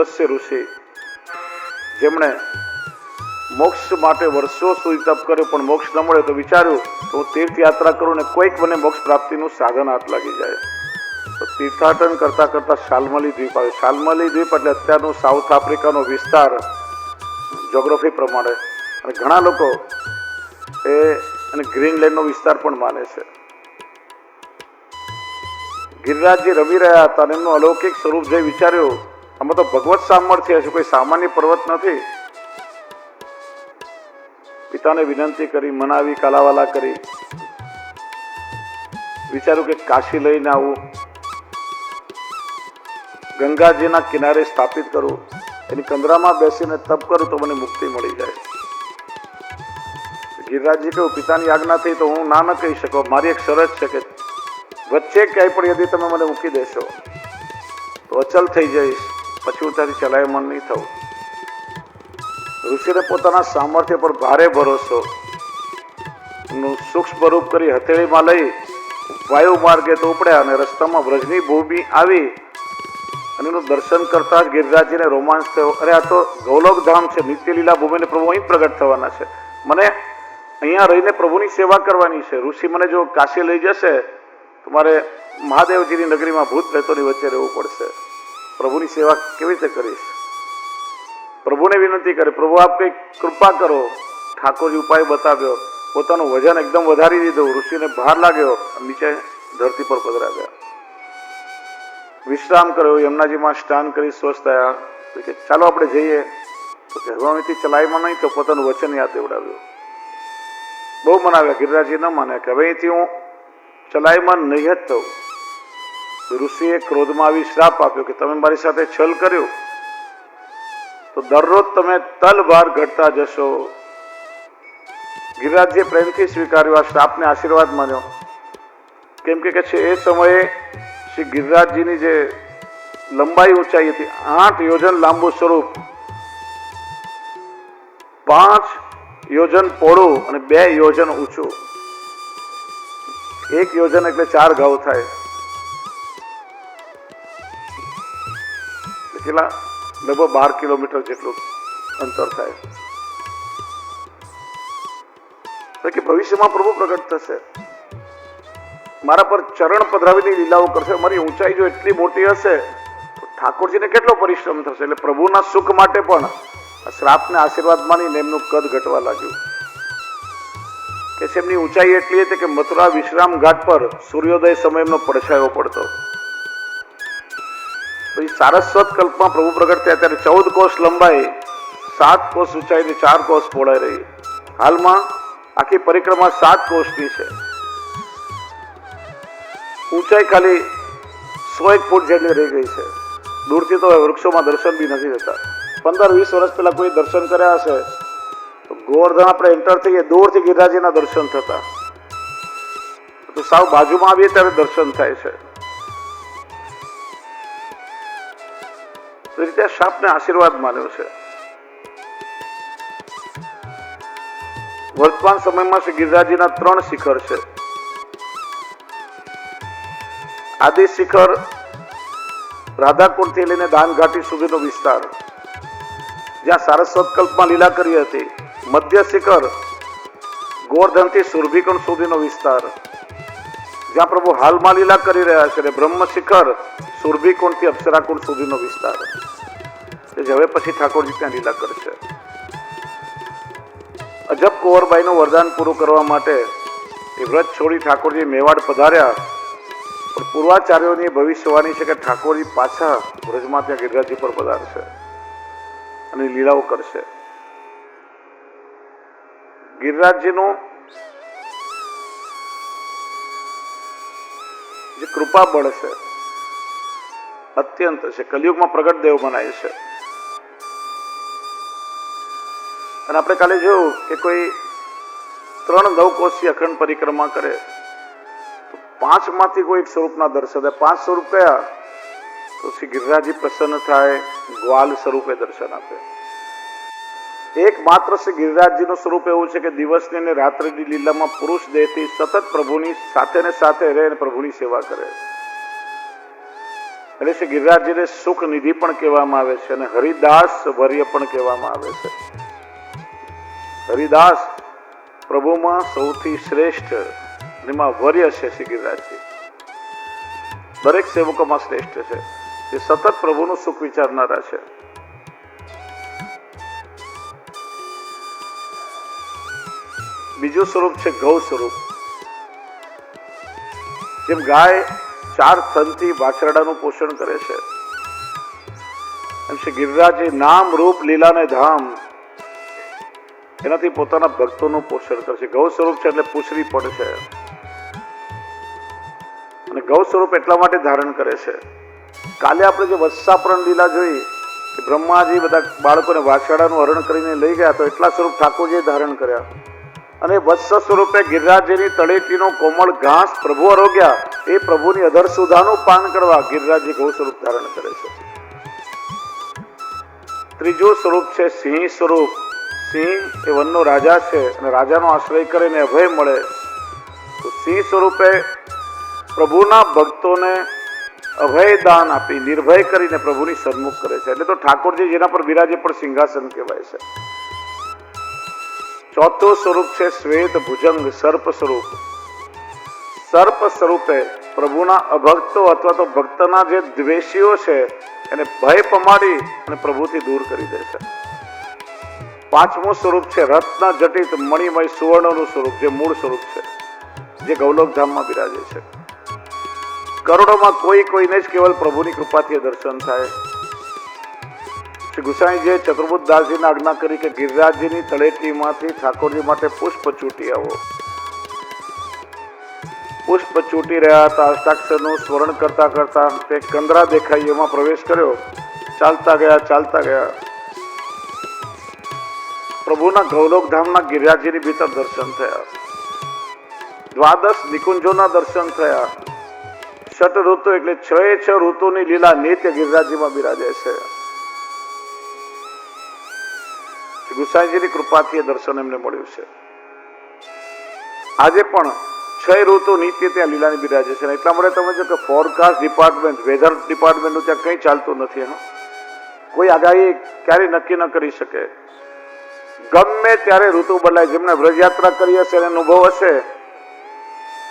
પુલસ્ય ઋષિ, જેમણે મોક્ષ માટે વર્ષો સુધી તપ કર્યું પણ મોક્ષ ન મળે તો વિચાર્યું તો હું તીર્થયાત્રા કરું ને કોઈક મને મોક્ષ પ્રાપ્તિનું સાધન હાથ લાગી જાય. તો તીર્થાટન કરતા કરતા શાલ્મલી દ્વીપ આવ્યો. શાલ્મલી દ્વીપ એટલે અત્યારનું સાઉથ આફ્રિકાનો વિસ્તાર જોગ્રાફી પ્રમાણે, અને ઘણા લોકો એને ગ્રીનલેન્ડનો વિસ્તાર પણ માને છે. ગિરિરાજજી રમી રહ્યા હતા અને એમનું અલૌકિક સ્વરૂપ જોઈ વિચાર્યું આમાં તો ભગવત સામર્થ્ય છે, કોઈ સામાન્ય પર્વત નથી. પિતાને વિનંતી કરી, મનાવી, કાલાવાલા કરી, વિચાર્યું કે કાશી લઈને આવું, ગંગાજીના કિનારે સ્થાપિત કરું, એની કંદરામાં બેસીને તપ કરું તો મને મુક્તિ મળી જાય. ગિરિરાજજી કહ્યું પિતાની આજ્ઞા થઈ તો હું ના ન કહી શકું. મારી એક શરત છે કે વચ્ચે ક્યાંય પણ યદી તમે મને મૂકી દેશો તો અચલ થઈ જઈશ, પછી હું ત્યાંથી ચલાયમાન નહીં થવું. ઋષિને પોતાના સામર્થ્ય પર ભારે ભરોસો, એમનું સૂક્ષ્મ રૂપ કરી હથેળીમાં લઈ વાયુ માર્ગે તો ઉપડ્યા અને રસ્તામાં વ્રજની ભૂમિ આવી અને એનું દર્શન કરતા જ ગિરિરાજજીને રોમાંચ થયો. અરે આ તો ગૌલોક ધામ છે, નિત્યલીલા ભૂમિને પ્રભુ અહીં પ્રગટ થવાના છે, મને અહીંયા રહીને પ્રભુની સેવા કરવાની છે. ઋષિ મને જો કાશી લઈ જશે તો મારે મહાદેવજીની નગરીમાં ભૂત પ્રેતોની વચ્ચે રહેવું પડશે, પ્રભુની સેવા કેવી રીતે કરીશ? પ્રભુને વિનંતી કરે, પ્રભુ આપ કંઈક કૃપા કરો. ઠાકોરજી ઉપાય બતાવ્યો, પોતાનું વજન એકદમ વધારી દીધું, ઋષિને ભાર લાગ્યો, નીચે ધરતી પર પધરાવ્યા, વિશ્રામ કર્યો, યમુનાજીમાં સ્નાન કરી સ્વસ્થ થયા. કે ચાલો આપણે જઈએ. તો ધર્મથી ચલાયમાં નહીં તો પોતાનું વચન યાદ દેવડાવ્યું. બહુ મનાવ્યા, ગિરિરાજજી ન માન્યા કે હવે અહીંથી હું ચલાયમાન નહીં જ થવું. ઋષિએ ક્રોધમાં આવી શ્રાપ આપ્યો કે તમે મારી સાથે છલ કર્યું તો દરરોજ તમે તલભાર ઘટતા જશો. ગિરિરાજજીએ પ્રેમથી સ્વીકાર્યો, આ શ્રાપને આશીર્વાદ માન્યો. કેમ કે છે એ સમયે શ્રી ગિરિરાજજીની જે લંબાઈ ઊંચાઈ હતી 8 યોજન લાંબુ સ્વરૂપ, 5 યોજન પહોળું અને 2 યોજન ઊંચું. 1 યોજન એટલે 4 ઘાવ થાય. કેટલા? લગભગ 12 કિલોમીટર જેટલું અંતર થાય. કે ભવિષ્યમાં પ્રભુ પ્રગટ થશે, મારા પર ચરણ પધરાવીની લીલાઓ કરશે. મારી ઊંચાઈ જો એટલી મોટી હશે તો ઠાકોરજીને કેટલો પરિશ્રમ થશે. એટલે પ્રભુના સુખ માટે પણ શ્રાપને આશીર્વાદ માનીને એમનું કદ ઘટવા લાગ્યું. કે એમની ઊંચાઈ એટલી હતી કે મથુરા વિશ્રામ ઘાટ પર સૂર્યોદય સમય એમનો પડછાયો પડતો. પછી સારસ્વત કલ્પમાં પ્રભુ પ્રગટ થયા ત્યારે 14 કોષ લંબાઈ, 7 કોષ ઊંચાઈ ને 4 કોષ પહોળાઈ રહી. હાલમાં આખી પરિક્રમા 7 કોષની છે. ઊંચાઈ ખાલી 101 ફૂટ જેટલી રહી ગઈ છે. દૂરથી તો વૃક્ષોમાં દર્શન બી નથી થતા. 15-20 વર્ષ પહેલા કોઈ દર્શન કર્યા હશે તો ગોવર્ધન આપણે એન્ટર થઈએ દૂરથી ગિરિરાજજીના દર્શન થતા, તો સાવ બાજુમાં આવીએ ત્યારે દર્શન થાય છે. રીતે શાપને આશીર્વાદ માન્યો છે. વર્તમાન સમયમાં શ્રી ગિરિરાજજીના 3 શિખર છે. આદિ શિખર રાધાકુંડથી લઈને દાનઘાટી સુધીનો વિસ્તાર, જ્યાં સારસ્વત કલ્પમાં લીલા કરી હતી. મધ્ય શિખર ગોવર્ધનથી સુરભીકુંડ સુધીનો વિસ્તાર, જ્યાં પ્રભુ હાલમાં લીલા કરી રહ્યા છે. અને બ્રહ્મ શિખર સુરભીકુંડથી અપ્સરાકુંડ સુધીનો વિસ્તાર, હવે પછી ઠાકોરજી ત્યાં લીલા કરશે. અજબ કુંવરબાઈનું વરદાન પૂરું કરવા માટે એ વ્રત છોડી ઠાકોરજી મેવાડ પધાર્યા. પણ પૂર્વાચાર્યોની ભવિષ્યવાણી છે કે ઠાકોરજી પાછા વ્રજમાં ત્યાં ગિરિરાજજી પર પધારશે અને લીલાઓ કરશે. ગિરિરાજજીનું જે કૃપા બળ છે અત્યંત છે. કલિયુગમાં પ્રગટ દેવ મનાય છે. અને આપણે કાલે જોયું કે કોઈ 3 નવકોષી અખંડ પરિક્રમા કરે તો 5 માંથી કોઈ એક સ્વરૂપના દર્શન થાય. 5 સ્વરૂપ કયા? તો શ્રી ગિરિરાજજી પ્રસન્ન થાય, ગ્વાલ સ્વરૂપે દર્શન આપે. એક માત્ર શ્રી ગિરિરાજજીનું સ્વરૂપ એવું છે કે દિવસની અને રાત્રિની લીલામાં પુરુષ દેહથી સતત પ્રભુની સાથે ને સાથે રહે અને પ્રભુની સેવા કરે. એટલે શ્રી ગિરિરાજજીને સુખ નિધિ પણ કહેવામાં આવે છે અને હરિદાસ વર્ય પણ કહેવામાં આવે છે. હરિદાસ પ્રભુમાં સૌથી શ્રેષ્ઠ, એમાં વર્ય છે શ્રી ગિરિરાજજી. દરેક સેવકોમાં શ્રેષ્ઠ છે, જે સતત પ્રભુનું સુખ વિચારનારા છે. બીજું સ્વરૂપ છે ગૌ સ્વરૂપ. જેમ ગાય 4 થનથી વાછરડાનું પોષણ કરે છે, એમ શ્રી ગિરિરાજજી નામ રૂપ લીલા ને ધામ એનાથી પોતાના ભક્તોનું પોષણ કરે છે. ગૌ સ્વરૂપ છે એટલે પૂછડી પડશે. અને ગૌ સ્વરૂપ એટલા માટે ધારણ કરે છે, કાલે આપણે જે વત્સાપરણ લીલા જોઈ કે બ્રહ્માજી બધા બાળકોને વાછરડાનું હરણ કરીને લઈ ગયા, તો એટલા સ્વરૂપ ઠાકોરજીએ ધારણ કર્યા. અને વત્સ સ્વરૂપે ગિરિરાજજીની તળેટીનો કોમળ ઘાસ પ્રભુ આરોગ્યા, એ પ્રભુની અધર સુધાનું પાન કરવા ગિરિરાજજી ગૌ સ્વરૂપ ધારણ કરે છે. ત્રીજું સ્વરૂપ છે સિંહ સ્વરૂપ. સિંહ એ વનનો રાજા છે અને રાજાનો આશ્રય કરીને અભય મળે. તો સિંહ સ્વરૂપે પ્રભુના ભક્તોને અભય દાન આપી નિર્ભય કરીને પ્રભુની સન્મુખ કરે છે. એટલે તો ઠાકોરજી જેના પર બિરાજે પણ સિંહાસન કહેવાય છે. ચોથું સ્વરૂપ છે શ્વેત ભુજંગ સર્પ સ્વરૂપ. સર્પ સ્વરૂપે પ્રભુના અભક્તો અથવા તો ભક્તના જે દ્વેષીઓ છે એને ભય પમાડી અને પ્રભુથી દૂર કરી દે છે. પાંચમું સ્વરૂપ છે રત્ન જટિત મણિમય સુવર્ણનું સ્વરૂપ, જે મૂળ સ્વરૂપ છે, જે ગૌલોક ધામમાં બિરાજે છે. કરોડોમાં કોઈને જ કેવલ પ્રભુની કૃપાથી દર્શન થાય. શ્રી ગુસાઈજીએ ચતુર્બુદ્ધ દાસજીને આજ્ઞા કરી કે ગિરિરાજજીની તળેટીમાંથી ઠાકોરજી માટે પુષ્પ ચૂંટી આવો. પુષ્પ ચૂંટી રહ્યા હતા. અષ્ટાક્ષરનું સ્મરણ કરતા કરતા તે કંદરા દેખાઈ એમાં પ્રવેશ કર્યો. ચાલતા ગયા. પ્રભુના ગૌલોક ધામના ગિરિરાજજીની ભીતર દર્શન થયા. 12 નિકુંજોના દર્શન થયા. 6 ઋતુ એટલે 6 ઋતુની લીલા નિત્ય ગિરિરાજજીમાં બિરાજે છે. ગુસાઈજીની કૃપાથી એ દર્શન એમને મળ્યું છે. આજે પણ 6 ઋતુ નિત્ય ત્યાં લીલાની બિરાજે છે. એટલા માટે તમે જો કે ફોરકાસ્ટ ડિપાર્ટમેન્ટ, વેધર ડિપાર્ટમેન્ટનું ત્યાં કંઈ ચાલતું નથી. કોઈ આગાહી ક્યારેય નક્કી ન કરી શકે. ગમે ત્યારે ઋતુ બદલાય. જેમને વ્રજયાત્રા કરી હશે એને અનુભવ હશે,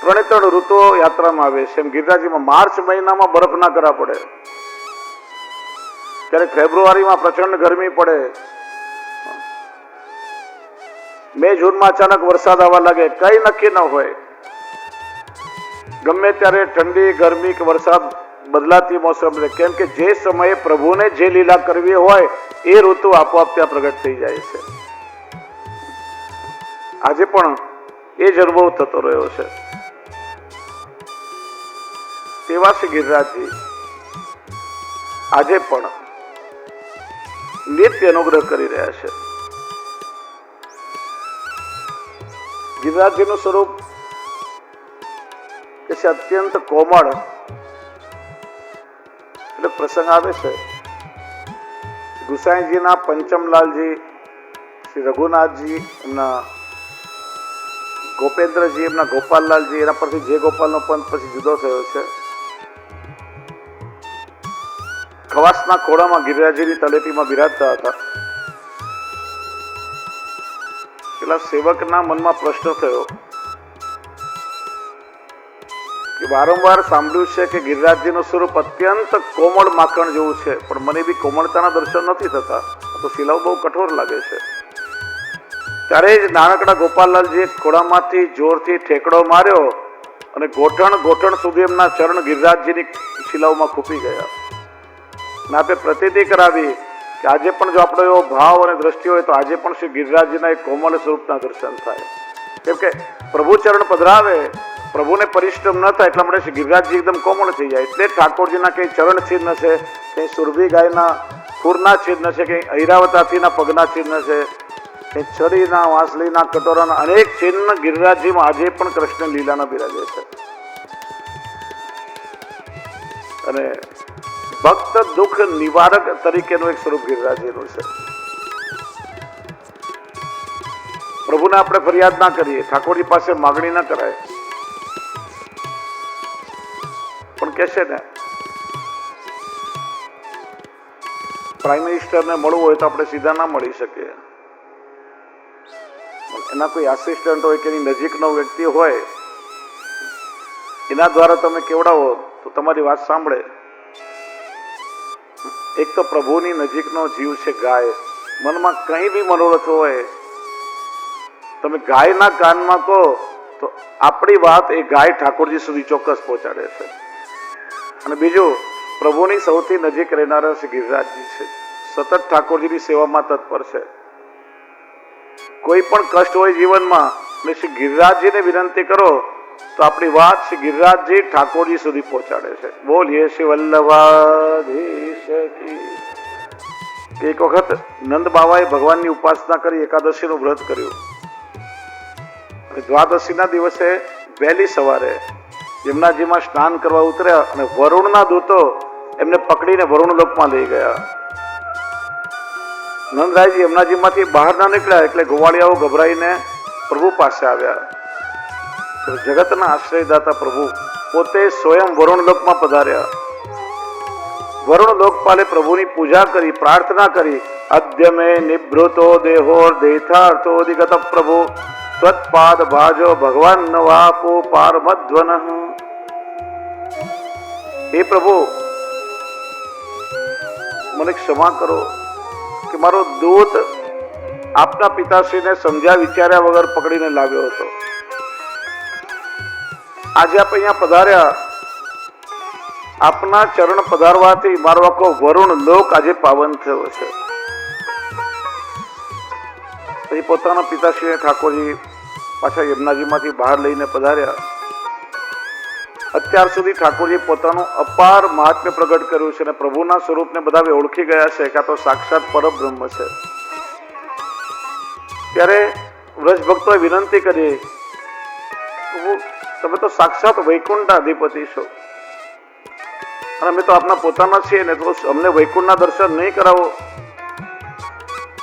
3 ઋતુઓ યાત્રામાં આવે છે. એમ ગિરિરાજજીમાં માર્ચ મહિનામાં બરફ ના કરા પડે, ત્યારે ફેબ્રુઆરીમાં પ્રચંડ ગરમી પડે, મે જૂનમાં અચાનક વરસાદ આવવા લાગે, કઈ નક્કી ન હોય. ગમે ત્યારે ઠંડી ગરમી કે વરસાદ બદલાતી મોસમ રહે. કેમ કે જે સમયે પ્રભુને જે લીલા કરવી હોય એ ઋતુ આપોઆપ ત્યાં પ્રગટ થઈ જાય છે. આજે પણ એ જ અનુભવ થતો રહ્યો છે. તેવા શ્રી ગિરિરાજજી આજે પણ નિત્ય અનુગ્રહ કરી રહ્યા છે. ગિરિરાજજીનું સ્વરૂપ કે છે અત્યંત કોમળ. એટલે પ્રસંગ આવે છે ગુસાઈજીના પંચમલાલજી, શ્રી રઘુનાથજી, એમના ગોપેન્દ્રજી, એમના ગોપાલલાલજી, એના પરથી જે ગોપાલનો પંથ પછી જુદો થયો છે. ખવાસના ખોળામાં ગિરિરાજજીની તળેટીમાં બિરાજતા હતા. પેલા સેવકના મનમાં પ્રશ્ન થયો કે વારંવાર સાંભળ્યું છે કે ગિરિરાજજીનું સ્વરૂપ અત્યંત કોમળ માખણ જેવું છે, પણ મને બી કોમળતાના દર્શન નથી થતા. તો શિલાઓ બહુ કઠોર લાગે છે. ત્યારે જ નાનકડા ગોપાલલાલજીએ ખોળામાંથી જોરથી ઠેકડો માર્યો અને ગોઠણ સુધી એમના ચરણ ગિરિરાજજીની શિલાઓમાં ખૂપી ગયા. અને આપે પ્રતીતિ કરાવી કે આજે પણ જો આપણો એવો ભાવ અને દ્રષ્ટિ હોય તો આજે પણ શ્રી ગિરિરાજજીના એક કોમળ સ્વરૂપના દર્શન થાય. કેમ કે પ્રભુ ચરણ પધરાવે, પ્રભુને પરિશ્રમ ન થાય, એટલા માટે શ્રી ગિરિરાજજી એકદમ કોમળ થઈ જાય. એટલે ઠાકોરજીના કંઈ ચરણ ચિહ્ન છે, કંઈ સુરભી ગાયના ખુરના ચિહ્ન છે, કંઈ ઐરાવત હાથીના પગના ચિહ્ન છે, કંઈ છરીના, વાંસળીના, કટોરાના અનેક ચિહ્ન ગિરિરાજજીમાં આજે પણ કૃષ્ણ લીલાના બિરાજે છે. અને ભક્ત દુઃખ નિવારક તરીકેનું એક સ્વરૂપ ગિરિરાજજીનું છે. પ્રભુને આપણે ફરિયાદ ના કરીએ, ઠાકોરજી પાસે માગણી ના કરાય, પણ કે છે ને પ્રાઇમ મિનિસ્ટરને મળવું હોય તો આપણે સીધા ના મળી શકીએ. એના કોઈ આસિસ્ટન્ટ હોય કે એની નજીકનો વ્યક્તિ હોય, એના દ્વારા તમે કેવડાવો તો તમારી વાત સાંભળે. એક તો પ્રભુની નજીકનો જીવ છે ગાય. મનમાં કંઈ બી મનોરથ હોય, તમે ગાયના કાનમાં કહો તો આપણી વાત એ ગાય ઠાકોરજી સુધી ચોક્કસ પહોંચાડે છે. અને બીજું, પ્રભુની સૌથી નજીક રહેનારા શ્રી ગિરિરાજજી છે. સતત ઠાકોરજીની સેવામાં તત્પર છે. કોઈ પણ કષ્ટ હોય જીવનમાં એટલે શ્રી ગિરિરાજજીને વિનંતી કરો તો આપણી વાત શ્રી ગિરિરાજજી ઠાકોરજી સુધી પહોંચાડે છે. બોલીએ શ્રી વલ્લભાધીશ કી. એક વખત નંદ બાવાએ ભગવાનની ઉપાસના કરી, એકાદશીનું વ્રત કર્યું. દ્વાદશીના દિવસે વહેલી સવારે યમુનાજીમાં સ્નાન કરવા ઉતર્યા અને વરુણના દૂતો એમને પકડીને વરુણ લોકમાં લઈ ગયા. નંદરાયજી યમુનાજીમાંથી બહાર ના નીકળ્યા એટલે ગોવાળિયાઓ ગભરાઈને પ્રભુ પાસે આવ્યા. જગતના આશ્રયદાતા પ્રભુ પોતે સ્વયં વરુણ લોકમાં પધાર્યા. વરુણ લોકપાલે પ્રભુની પૂજા કરી, પ્રાર્થના કરી. અદ્ય મે નિભૃતો દેહોર દેથાર્થોદિગત પ્રભુ ત્વત્પાદ ભાજો ભગવાન નવાપો પારમધ્વન. હે પ્રભુ, મને ક્ષમા કરો કે મારો દૂત આપના પિતાશ્રીને સમજ્યા વિચાર્યા વગર પકડીને લાવ્યો હતો. આજે આપ અહીંયા પધાર્યા, આપના ચરણ પધારવાથી મારો આખો વરુણ લોક આજે પાવન થયો છે. પછી પોતાના પિતાશ્રીને ઠાકોરજી પાછા યમુનાજીમાંથી બહાર લઈને પધાર્યા. અત્યાર સુધી ઠાકોરજી પોતાનું અપાર મહાત્મ્ય પ્રગટ કર્યું છે અને પ્રભુના સ્વરૂપને બધા ઓળખી ગયા છે કે આ તો સાક્ષાત પરબ્રહ્મ છે. ત્યારે વ્રજ ભક્તોએ વિનંતી કરી, તમે તો સાક્ષાત વૈકુંઠના અધિપતિ છો અને અમે તો આપના પોતાના છીએ ને, તો અમને વૈકુંઠના દર્શન નહીં કરાવો?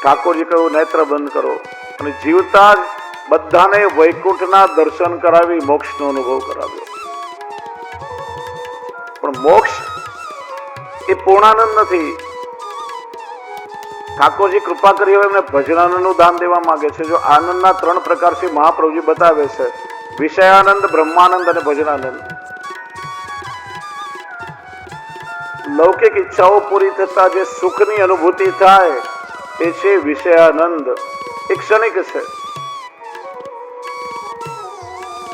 ઠાકોરજી કહ્યું, નેત્ર બંધ કરો અને જીવતા જ બધાને વૈકુંઠના દર્શન કરાવી મોક્ષનો અનુભવ કરાવ્યો. પણ મોક્ષ એ પૂર્ણાનંદ નથી. ઠાકોરજી કૃપા કરી હવે એમને ભજનાનંદનું દાન દેવા માંગે છે. જો આનંદના 3 પ્રકારથી મહાપ્રભુજી બતાવે છે, વિષયાનંદ, બ્રહ્માનંદ અને ભજનાનંદ. લૌકિક ઈચ્છાઓ પૂરી થતા જે સુખની અનુભૂતિ થાય એ છે વિષયાનંદ. એ ક્ષણિક છે.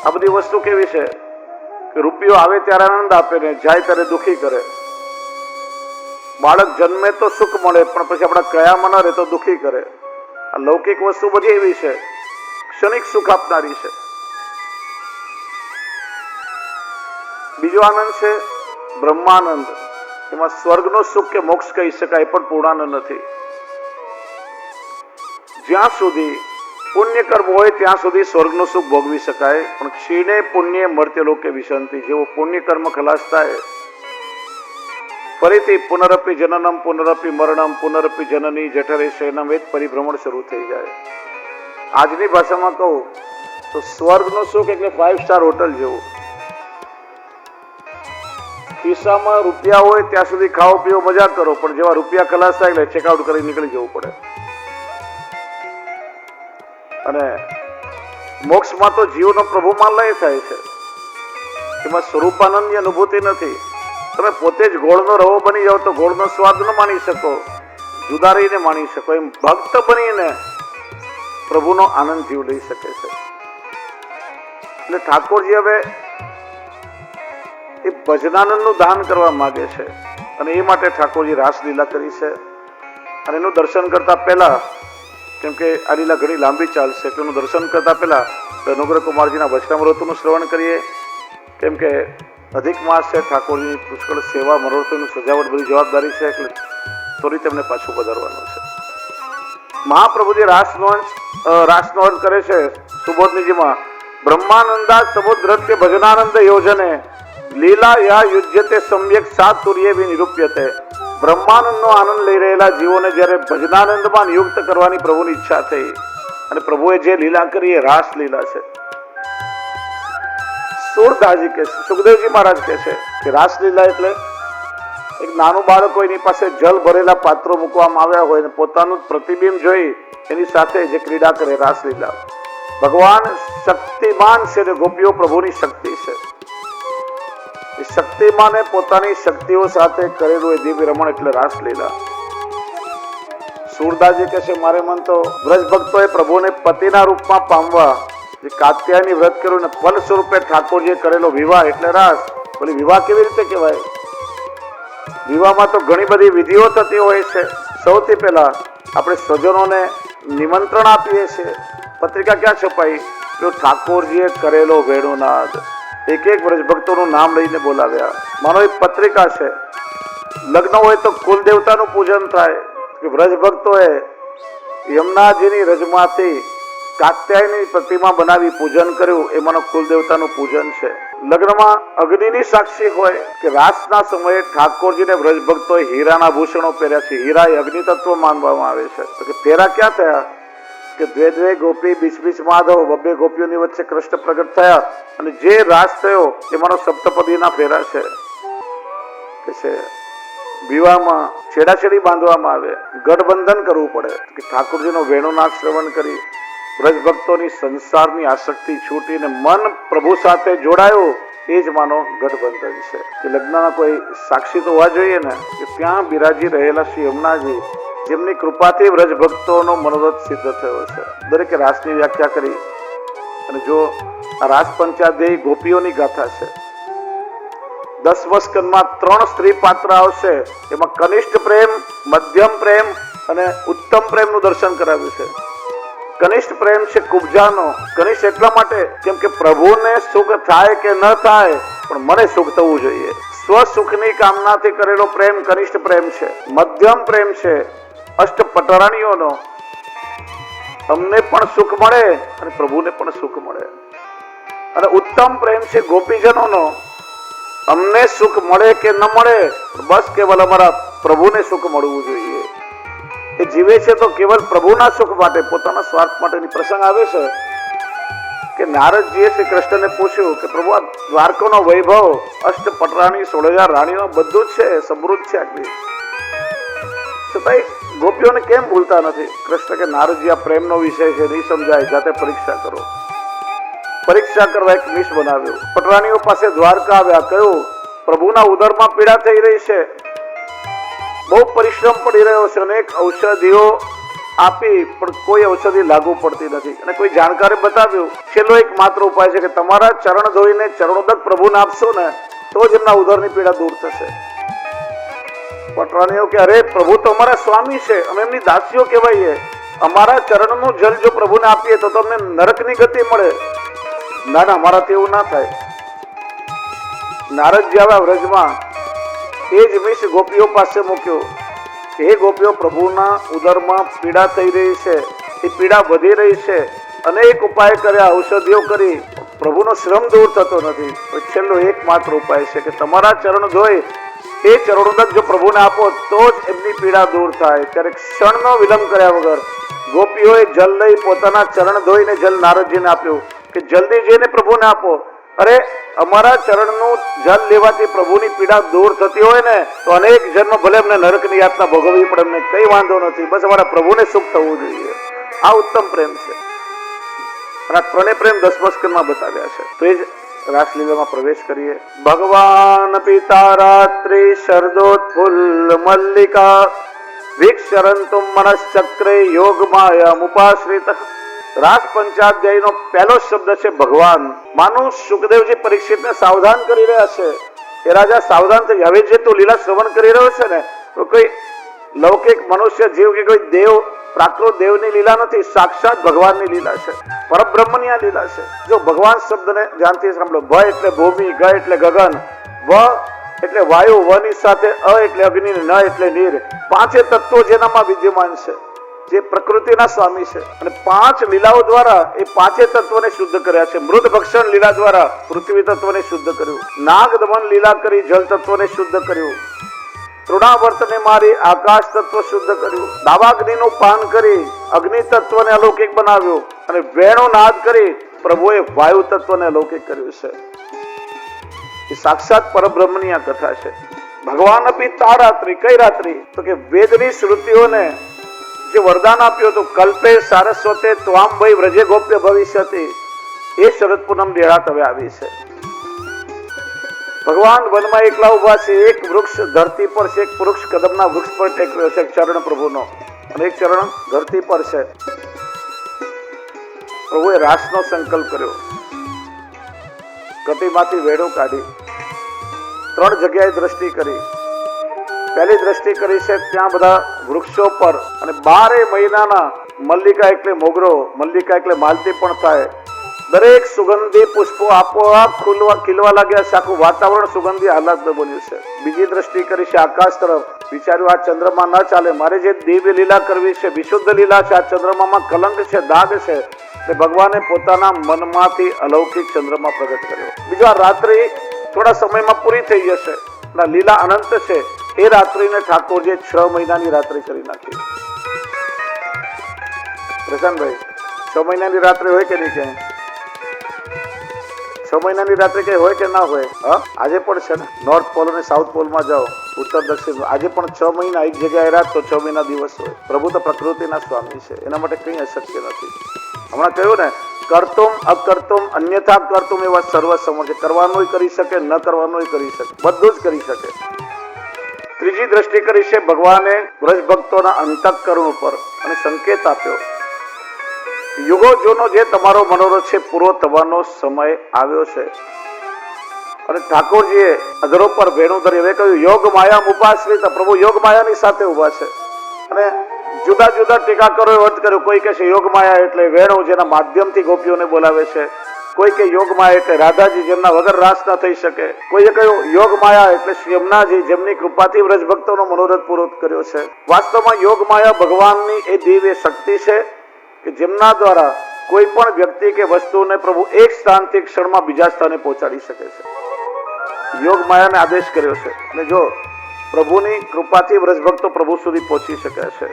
આ બધી વસ્તુ કેવી છે કે રૂપિયો આવે ત્યારે આનંદ આપે ને જાય ત્યારે દુઃખી કરે. બાળક જન્મે તો સુખ મળે પણ પછી આપણા કયામાં ન રહે તો દુઃખી કરે. આ લૌકિક વસ્તુ બધી એવી છે, ક્ષણિક સુખ આપનારી છે. બીજો આનંદ છે બ્રહ્માનંદ. એમાં સ્વર્ગનો સુખ કે મોક્ષ કહી શકાય પણ પૂર્ણાનંદ નથી. જ્યાં સુધી પુણ્ય કર્મ હોય ત્યાં સુધી સ્વર્ગનું સુખ ભોગવી શકાય, પણ ક્ષીણે પુણ્ય મર્ત્ય લોકે વિશંતિ. જેવો પુણ્ય કર્મ ખલાસ થાય ફરીથી પુનરપી જનનમ પુનરપી મરણમ પુનરપી જનની જઠરે શયનમ એ જ પરિભ્રમણ શરૂ થઈ જાય. આજની ભાષામાં કહું તો સ્વર્ગનું સુખ એટલે 5 સ્ટાર હોટલ જેવું. ખિસ્સામાં રૂપિયા હોય ત્યાં સુધી ખાઓ પીઓ મજા કરો, પણ જેવા રૂપિયા ખલાસ થાય એટલે ચેકઆઉટ કરી નીકળી જવું પડે. અને મોક્ષમાં તો જીવનો પ્રભુમાં લય થાય છે. એમાં સ્વરૂપાનંદની અનુભૂતિ નથી. તમે પોતે જ ગોળનો રવો બની જાઓ તો ગોળનો સ્વાદ ન માણી શકો, જુદા રહીને માણી શકો. એમ ભક્ત બનીને પ્રભુનો આનંદ જીવ લઈ શકે છે. એટલે ઠાકોરજી હવે એ ભજનાનંદનું દાન કરવા માંગે છે અને એ માટે ઠાકોરજી રાસલીલા કરી છે. અને એનું દર્શન કરતા પહેલા, કેમ કે આ લીલા ઘણી લાંબી ચાલશે, તો એનું દર્શન કરતા પહેલા અનુગ્રહ કુમારજીના વચનામૃતનું શ્રવણ કરીએ. કેમ કે અધિક માસ છે, ઠાકોરજીની પુષ્કળ સેવા, મનોરથોની સજાવટ બધી જવાબદારી છે, એટલે થોડી તેમને પાછું વધારવાનું છે. મહાપ્રભુજી રાસનો અંત કરે છે સુબોધનીજીમાં. બ્રહ્માનંદા સમુદ્રત્ય ભજનાનંદ યોજને લીલા યા યુજ્યતે સમ્યક સાતુર્ય નિરૂપ્યતે. બ્રહ્માનંદનો આનંદ લઈ રહેલા જીવોને જ્યારે ભજનાનંદમાં નિયુક્ત કરવાની પ્રભુની ઈચ્છા થઈ અને પ્રભુએ જે લીલા કરી એ રાસ લીલા છે. સુરદાસજી કહે છે, સુખદેવજી મહારાજ કહે છે કે રાસલીલા એટલે એક નાનું બાળક હોય એની પાસે જલ ભરેલા પાત્રો મૂકવામાં આવ્યા હોય અને પોતાનું પ્રતિબિંબ જોઈ એની સાથે જે ક્રીડા કરે રાસલીલા. ભગવાન શક્તિમાન છે ને ગોપીઓ પ્રભુની શક્તિ છે. એ શક્તિમાને પોતાની શક્તિઓ સાથે કરેલું એ દિવ્ય રમણ એટલે રાસલીલા. સુરદાસજી કહે છે મારે મન તો વ્રજ ભક્તોએ પ્રભુને પતિના રૂપમાં પામવા જે કાત્યાયની વ્રત કર્યું ને ફલ સ્વરૂપે ઠાકોરજીએ કરેલો વિવાહ એટલે રાસ. બોલી વિવાહ કેવી રીતે કહેવાય? વિવાહમાં તો ઘણી બધી વિધિઓ થતી હોય છે. સૌથી પહેલા આપણે સ્વજનોને નિમંત્રણ આપીએ છીએ. પત્રિકા ક્યાં છપાઈ? જો ઠાકોરજીએ કરેલો વેણુનાદ. એક એક વ્રજ ભક્તોનું નામ લઈને બોલાવ્યા. માનો એક પત્રિકા છે. લગ્ન હોય તો કુલ દેવતાનું પૂજન થાય. વ્રજ ભક્તોએ યમુનાજીની રજમાંથી કાત્યાયની પ્રતિમા બનાવી પૂજન કર્યું. એમાંનો કુલ દેવતાનું પૂજન છે. લગ્નમાં અગ્નિની સાક્ષી હોય કે રાસના સમયે ઠાકોરજીને વ્રજ ભક્તોએ હીરાના ભૂષણો પહેર્યા છે. હીરા એ અગ્નિ તત્વ માનવામાં આવે છે. તો કે ફેરા ક્યાં થયા? કે દ્વે દ્વે ગોપી બીચ બીચ માધવ, બબ્બે ગોપીઓની વચ્ચે કૃષ્ણ પ્રગટ થયા અને જે રાસ થયો એમાંનો સપ્તપદીના ફેરા છે. કે છે વિવાહમાં છેડાછેડી બાંધવામાં આવે, ગઠબંધન કરવું પડે કે ઠાકોરજીનો વેણુનાદ શ્રવણ કરી વ્રજ ભક્તોની સંસારની આસક્તિ છૂટીને મન પ્રભુ સાથે જોડાયું. એ જ માનો ગઠબંધન છે. કે લગ્નના કોઈ સાક્ષી તો હોવા જોઈએ ને, કે ત્યાં બિરાજી રહેલા શ્રી યમુનાજી જેમની કૃપાથી વ્રજ ભક્તોનો મનોરથ સિદ્ધ થયો છે. દરેકે રાસની વ્યાખ્યા કરી. અને જો આ રાસ પંચાધ્યાયી ગોપીઓની ગાથા છે. 10મા સ્કંદમાં 3 સ્ત્રી પાત્ર આવશે. એમાં કનિષ્ઠ પ્રેમ, મધ્યમ પ્રેમ અને ઉત્તમ પ્રેમનું દર્શન કરાવ્યું છે. કનિષ્ઠ પ્રેમ છે કુબજાનો. કનિષ્ઠ એટલા માટે કેમ કે પ્રભુને સુખ થાય કે ન થાય પણ મને સુખ થવું જોઈએ. સ્વ સુખની કામનાથી કરેલો પ્રેમ કનિષ્ઠ પ્રેમ છે. મધ્યમ પ્રેમ છે અષ્ટ પટરાણીઓનો. અમને પણ સુખ મળે અને પ્રભુને પણ સુખ મળે. અને ઉત્તમ પ્રેમ છે ગોપીજનોનો. અમને સુખ મળે કે ન મળે બસ કેવલ અમારા પ્રભુને સુખ મળવું જોઈએ. એ જીવે છે તો કેવલ પ્રભુના સુખ માટે, પોતાના સ્વાર્થ માટેની. પ્રસંગ આવે છે કે નારદજીએ શ્રી કૃષ્ણને પૂછ્યું કે પ્રભુ આ દ્વારકાનો વૈભવ, અષ્ટ પટરાણી, 16,000 રાણીઓ બધું જ છે, સમૃદ્ધ છે આટલી, છતાંય ગોપીઓને કેમ ભૂલતા નથી? કૃષ્ણ કે નારદજી આ પ્રેમનો વિષય છે, નહીં સમજાય, જાતે પરીક્ષા કરો. પરીક્ષા કરવા એક મિશ બનાવ્યું. પટરાણીઓ પાસે દ્વારકા આવ્યા. કહ્યું પ્રભુના ઉદરમાં પીડા થઈ રહી છે, બહુ પરિશ્રમ પડી રહ્યો છે, અનેક ઔષધિઓ આપી પણ કોઈ ઔષધિ લાગુ પડતી નથી. અને કોઈ જાણકારે બતાવ્યું છેલ્લો એક માત્ર ઉપાય છે કે તમારા ચરણ ધોઈને ચરણોદક પ્રભુને આપશો ને તો જ એમના ઉદરની પીડા દૂર થશે. પટરાણીઓ કે અરે પ્રભુ તો અમારા સ્વામી છે, અમે એમની દાસીઓ કહેવાઈએ. અમારા ચરણનું જલ જો પ્રભુને આપીએ તો તમને નરકની ગતિ મળે. ના ના, અમારાથી એવું ના થાય. નારદજી આવ્યા વ્રજમાં. એ જ મિશ ગોપીઓ પાસે મૂક્યો. હે ગોપીઓ, પ્રભુના ઉદરમાં પીડા થઈ રહી છે, એ પીડા વધી રહી છે, અનેક ઉપાય કર્યા, ઔષધિઓ કરી, પ્રભુનો શ્રમ દૂર થતો નથી. છેલ્લો એકમાત્ર ઉપાય છે કે તમારા ચરણ ધોઈ એ ચરણોદક જો પ્રભુને આપો તો જ એમની પીડા દૂર થાય. ત્યારે ક્ષણનો વિલંબ કર્યા વગર ગોપીઓએ જલ લઈ પોતાના ચરણ ધોઈને જલ નારદજીને આપ્યું કે જલ્દી જઈને પ્રભુને આપો. અરે અમારા ચરણનું જલ લેવાથી પ્રભુની પીડા દૂર થતી હોય ને તો અનેક જન્મ ભલે અમને નરકની યાતના ભોગવવી પડે, અમને કઈ વાંધો નથી, બસ અમારા પ્રભુને સુખ થવું જોઈએ. આ ઉત્તમ પ્રેમ છે. અને આ ત્રણેય પ્રેમ 10મા સ્કંદમાં બતાવ્યા છે. તો એ જ રાસલીલામાં પ્રવેશ કરીએ. ભગવાન પિતા રાત્રિ શરદોત્ફુલ્લ મલ્લિકા વિક્ષરંતુમ મનશ્ચક્રે યોગ માયા મુપાશ્રિત. રાસ પંચાધ્યાયનો પહેલો શબ્દ છે ભગવાન. માનું સુખદેવજી પરીક્ષિતને સાવધાન કરી રહ્યા છે. એ રાજા સાવધાન થઈ. હવે જે તું લીલા શ્રવણ કરી રહ્યો છે ને તો કોઈ લૌકિક મનુષ્ય જીવ કે કોઈ દેવ, પ્રાકૃત દેવની લીલા નથી, સાક્ષાત ભગવાનની લીલા છે, પરબ્રહ્મની આ લીલા છે. જો ભગવાન શબ્દને ધ્યાનથી સાંભળો. ભ એટલે ભૂમિ, ગ એટલે ગગન, વ એટલે વાયુ, વ ની સાથે અ એટલે અગ્નિ, ન એટલે નીર. પાંચે તત્વો જેનામાં વિદ્યમાન છે, જે પ્રકૃતિના સ્વામી છે. અને 5 લીલાઓ દ્વારા એ પાંચે તત્વને શુદ્ધ કર્યા છે. મૃદ ભક્ષણ લીલા દ્વારા પૃથ્વી તત્વને શુદ્ધ કર્યું. નાગ દમન લીલા કરી જલ તત્વને શુદ્ધ કર્યું. તૃણાવર્તને મારી આકાશ તત્વ શુદ્ધ કર્યું. દાવાગ્નિનું પાન કરી અગ્નિ તત્વને અલૌકિક બનાવ્યું. અને વેણો નાદ કરી પ્રભુએ વાયુ તત્વને અલૌકિક કર્યું છે. એ સાક્ષાત પરબ્રહ્મની આ કથા છે. ભગવાન અપી તા રાત્રિ, કઈ રાત્રિ? તો કે વેદની શ્રુતિઓને જે વરદાન આપ્યું હતું, કલ્પે સારસ્વતે ત્વામ વૈ વ્રજે ગોપ્ય ભવિષ્યતિ, એ શરદ પૂનમ દેહાત હવે આવી છે. ભગવાન વનમાં એકલા ઉભા છે. એક વૃક્ષ ધરતી પર છે, એક વૃક્ષ કદમના વૃક્ષ પર ટેકવ્યો છે, એક ચરણ પ્રભુનો અને એક ચરણ ધરતી પર છે. પ્રભુએ રાસનો સંકલ્પ કર્યો, કટીમાંથી વેડો કાઢી 3 જગ્યાએ દ્રષ્ટિ કરી. પહેલી દ્રષ્ટિ કરી છે ત્યાં બધા વૃક્ષો પર, અને 12 મહિનાના મલ્લિકા એટલે મોગરો, મલ્લિકા એટલે માલતી પણ થાય, દરેક સુગંધી પુષ્પો આપોઆપ ખીલવા લાગ્યા છે. આખું વાતાવરણ સુગંધી આહલાદ બન્યું છે. બીજી દ્રષ્ટિ કરી છે આકાશ તરફ. વિચાર્યું આ ચંદ્રમા ન ચાલે, મારે જે દિવ્ય લીલા કરવી છે, વિશુદ્ધ લીલા છે, આ ચંદ્રમામાં કલંક છે, દાગ છે. એટલે ભગવાને પોતાના મનમાંથી અલૌકિક ચંદ્રમા પ્રગટ કર્યો. બીજો આ રાત્રિ થોડા સમયમાં પૂરી થઈ જશે, લીલા અનંત છે. એ રાત્રિને ઠાકોરજીએ 6 મહિનાની રાત્રિ કરી નાખી. પ્રશાંતભાઈ, 6 મહિનાની રાત્રિ હોય કે નહીં? ક્યાંય 6 મહિનાની રાત્રિ કઈ હોય કે ના હોય? હા, આજે પણ છે ને. નોર્થ પોલ અને સાઉથ પોલમાં જાઓ, ઉત્તર દક્ષિણ, આજે પણ 6 મહિના એક જગ્યાએ રાત તો 6 મહિના દિવસ હોય. પ્રભુ તો પ્રકૃતિના સ્વામી છે, એના માટે કંઈ અશક્ય નથી. હમણાં કહ્યું ને, કરતુમ અકર્તુમ અન્યથા કરતુમ એવા સર્વ સમર્થ. કરવાનું કરી શકે, ન કરવાનું કરી શકે, બધું જ કરી શકે. ત્રીજી દ્રષ્ટિ કરી છે ભગવાને વ્રજ ભક્તોના અંતઃકરણ ઉપર અને સંકેત આપ્યો, યુગો જોનો જે તમારો મનોરથ છે પૂરો થવાનો સમય આવ્યો છે. અને ઠાકોરજીએ અધરો પર વેણુ ધરી હવે કહ્યું, યોગ માયા ઉપાશ્રિત. પ્રભુ યોગ માયાની સાથે ઉભા છે. અને જુદા જુદા ટીકાકારોએ અર્થ કર્યો. કોઈ કહે છે યોગ માયા એટલે વેણુ, જેના માધ્યમથી ગોપીઓને બોલાવે છે. કોઈ કે યોગ માયા એટલે રાધાજી, જેમના વગર રાસ ન થઈ શકે. કોઈએ કહ્યું યોગ માયા એટલે શ્રી યમુનાજી, જેમની કૃપાથી વ્રજ ભક્તોનો મનોરથ પૂરો કર્યો છે. વાસ્તવમાં યોગ માયા ભગવાનની એ દિવ્ય શક્તિ છે કે જેમના દ્વારા કોઈ પણ વ્યક્તિ કે વસ્તુને પ્રભુ એક સ્થાનથી ક્ષણમાં બીજા સ્થાને પહોંચાડી શકે છે. યોગ માયાને આદેશ કર્યો છે. અને જો પ્રભુની કૃપાથી વ્રજ ભક્તો પ્રભુ સુધી પહોંચી શકે છે.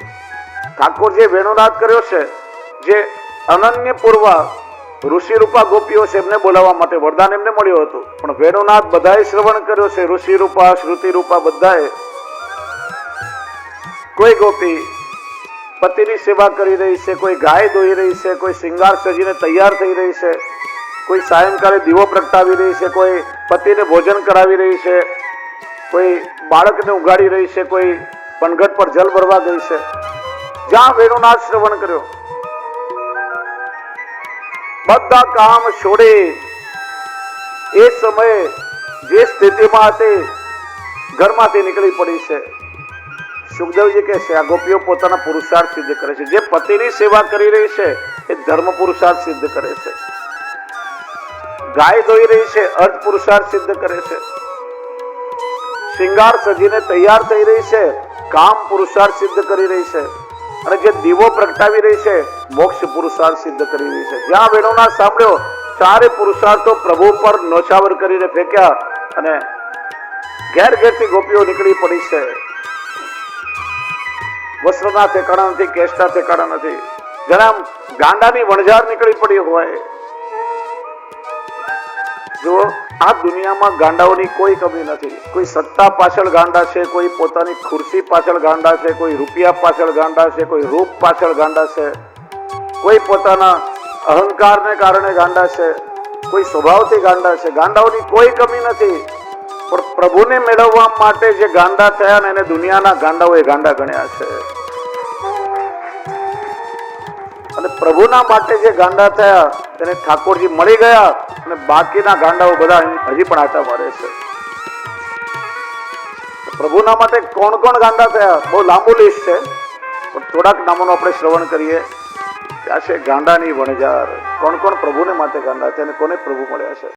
ઠાકોરજીએ વેણુનાદ કર્યો છે, જે અનન્ય પૂર્વ ઋષિ રૂપા ગોપીઓ છે એમને બોલાવવા માટે વરદાન એમને મળ્યું હતું. પણ વેણુનાદ બધાએ શ્રવણ કર્યો છે. ઋષિ રૂપા, શ્રુતિ રૂપા બધાએ. કોઈ ગોપી પતિની સેવા કરી રહી છે, કોઈ ગાય દોઈ રહી છે, કોઈ શિંગાર સજીને તૈયાર થઈ રહી છે, કોઈ સાયંકાળે દીવો પ્રગટાવી રહી છે, કોઈ પતિને ભોજન કરાવી રહી છે, કોઈ બાળકને ઉગાડી રહી છે, કોઈ પનઘટ પર જલ ભરવા ગઈ છે. જ્યાં વેણુનાદ શ્રવણ કર્યો, બધા કામ છોડી એ સમયે જે સ્થિતિમાં હતી ઘરમાંથી નીકળી પડી છે. સુખદેવજી કહે છે આ ગોપીઓ પોતાના પુરુષાર્થ સિદ્ધ કરે છે. જે પતિની સેવા કરી રહી છે એ ધર્મ પુરુષાર્થ સિદ્ધ કરે છે. ગાય ધોઈ રહી છે, અર્થ પુરુષાર્થ સિદ્ધ કરે છે. શિંગાર સજીને તૈયાર થઈ રહી છે, કામ પુરુષાર્થ સિદ્ધ કરી રહી છે. અને જે દીવો પ્રગટાવી રહી છે, મોક્ષ પુરુષાર્થ સિદ્ધ કરી રહી છે. જ્યાં વેણુનાદ સાંભળ્યો, 4 પુરુષાર્થો પ્રભુ પર નોછાવર કરીને ફેંક્યા અને ઘેર ઘેરથી ગોપીઓ નીકળી પડી છે. વસ્ત્રના ઠેકાણા નથી, કેશના ઠેકાણા નથી. જણા ગાંડાની વણઝાર નીકળી પડી હોય. જો આ દુનિયામાં ગાંડાઓની કોઈ કમી નથી. કોઈ સત્તા પાછળ ગાંડા છે, કોઈ પોતાની ખુરશી પાછળ ગાંડા છે, કોઈ રૂપિયા પાછળ ગાંડા છે, કોઈ રૂપ પાછળ ગાંડા છે, કોઈ પોતાના અહંકારને કારણે ગાંડા છે, કોઈ સ્વભાવથી ગાંડા છે. ગાંડાઓની કોઈ કમી નથી. પણ પ્રભુને મેળવવા માટે જે ગાંડા થયા ને એને દુનિયાના ગાંડાઓએ ગાંડા ગણ્યા છે. અને પ્રભુના માટે જે ગાંડા થયા તેને ઠાકોરજી મળી ગયા, અને બાકીના ગાંડાઓ બધા હજી પણ આટા મારે છે. પ્રભુના માટે કોણ કોણ ગાંડા થયા બહુ લાંબુ લિસ્ટ છે, પણ થોડાક નામોનો આપણે શ્રવણ કરીએ. ત્યાં છે ગાંડાની વણઝાર. કોણ કોણ પ્રભુને માટે ગાંડા છે અને કોને પ્રભુ મળ્યા છે.